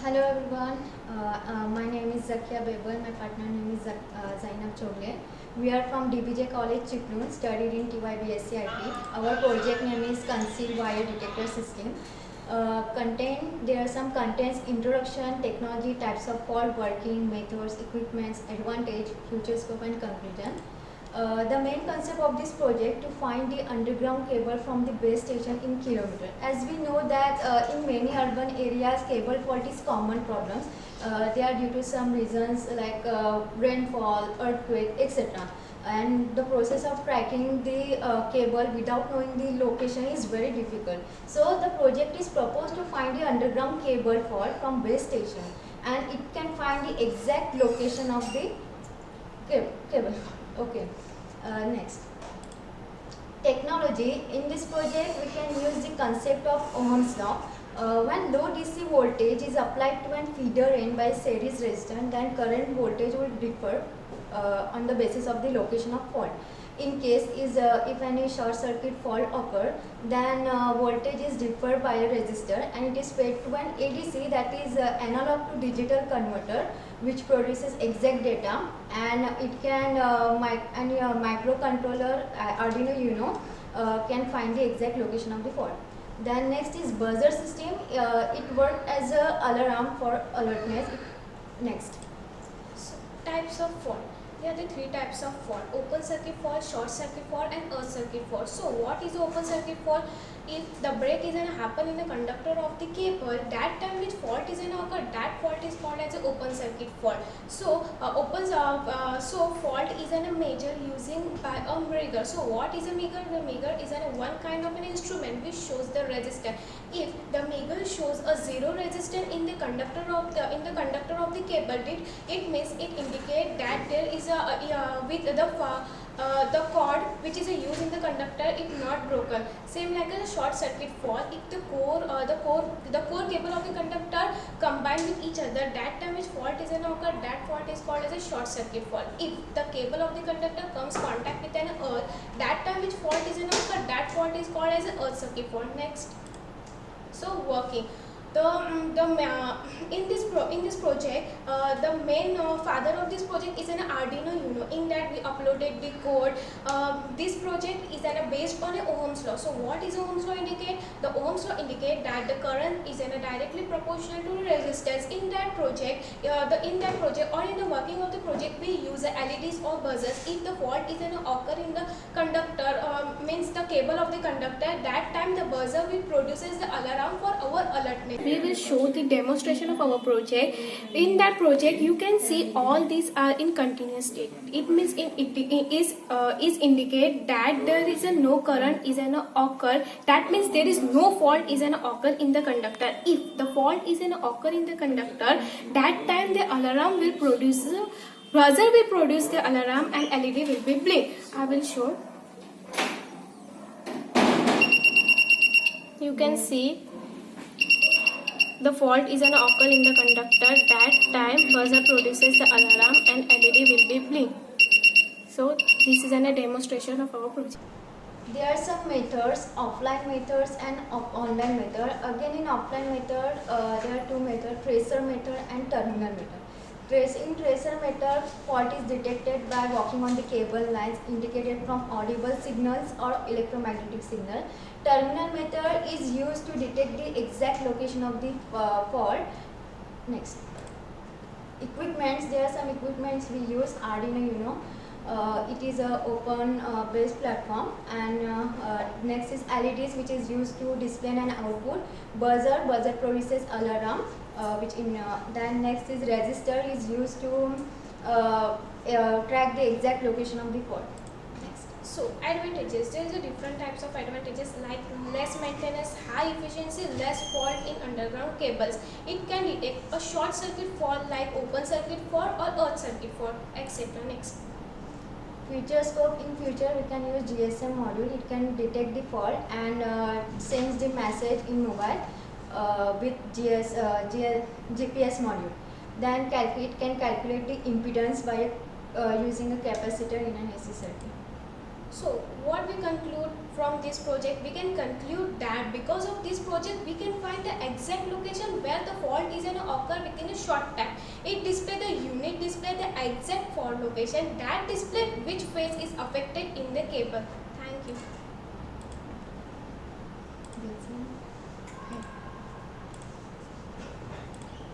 Hello everyone, my name is Zakia Bebel, my partner name is Zainab Chogle. We are from DBJ College Chiknoon, studied in TYBSc IT. Our project name is Concealed Wire Detector System. There are some contents: introduction, technology, types of fault, working methods, equipments, advantage, future scope and conclusion. The main concept of this project to find the underground cable from the base station in kilometer. As we know that in many urban areas cable fault is common problems. They are due to some reasons like rainfall, earthquake, etc. And the process of tracking the cable without knowing the location is very difficult. So the project is proposed to find the underground cable fault from base station, and it can find the exact location of the cable. Okay. Next, technology. In this project we can use the concept of Ohm's law. When low DC voltage is applied to an feeder end by series resistor, then current voltage will differ on the basis of the location of fault. In case if any short circuit fault occur, then voltage is differed by a resistor and it is fed to an ADC, that is analog to digital converter, which produces exact data, and it can microcontroller Arduino Uno can find the exact location of the fault. Then next is buzzer system. It works as a alarm for alertness. Next. So, types of fault. There are the three types of fault: open circuit fault, short circuit fault and earth circuit fault. So what is open circuit fault? If the break is gonna happen in the conductor of the cable, that time which fault is gonna occur, that fault is called as an open circuit fault. So fault is a measure using by a meter. So what is a meter? The meter is one kind of an instrument which shows the resistance. If the meter shows a zero resistance in the conductor of the cable, it means it indicates that there is with the cord which is used in the conductor is not broken. Same like a short circuit fault. If the core cable of the conductor combine with each other, that time which fault is occur, that fault is called as a short circuit fault. If the cable of the conductor comes contact with an earth, that time which fault is occur, that fault is called as an earth circuit fault. Next. So working. In this project, the main father of this project is an Arduino Uno. In that we uploaded the code. This project is based on Ohm's law. So what is Ohm's law indicate? The Ohm's law indicate that the current is directly proportional to resistance. In that project, or in the working of the project, we use LEDs or buzzers. If the fault is occur in the conductor, means the cable of the conductor, that time the buzzer will produces the alarm for our alertness. We will show the demonstration of our project. In that project, you can see all these are in continuous state. It means is indicate that there is no current is occur. That means there is no fault is occur in the conductor. If the fault is occur in the conductor, that time the alarm will produce. Buzzer will produce the alarm and LED will be blink. I will show. You can see the fault is occur in the conductor. That time buzzer produces the alarm and LED will be blink. So this is a demonstration of our project. There are some methods, offline methods and online method. Again, in offline method, there are two methods: tracer method and terminal method. In tracer method, fault is detected by walking on the cable lines indicated from audible signals or electromagnetic signal. Terminal method is used to detect the exact location of the fault. Next, equipments. There are some equipments we use. Arduino Uno. It is a open based platform, and next is LEDs, which is used to display an output. Buzzer produces alarm, then next is resistor is used to track the exact location of the fault. Next. So advantages. There is a different types of advantages like less maintenance, high efficiency, less fault in underground cables. It can detect a short circuit fault like open circuit fault or earth circuit fault, etc. Next. Future scope. In future we can use GSM module. It can detect the fault and sends the message in mobile with GPS module. Then it can calculate the impedance by using a capacitor in an AC circuit. So what we conclude from this project we can conclude that because of this project we can find the exact location where the fault is gonna occur within a short time. It display the unit display the exact fault location that display which phase is affected in the cable. Thank you. That's all.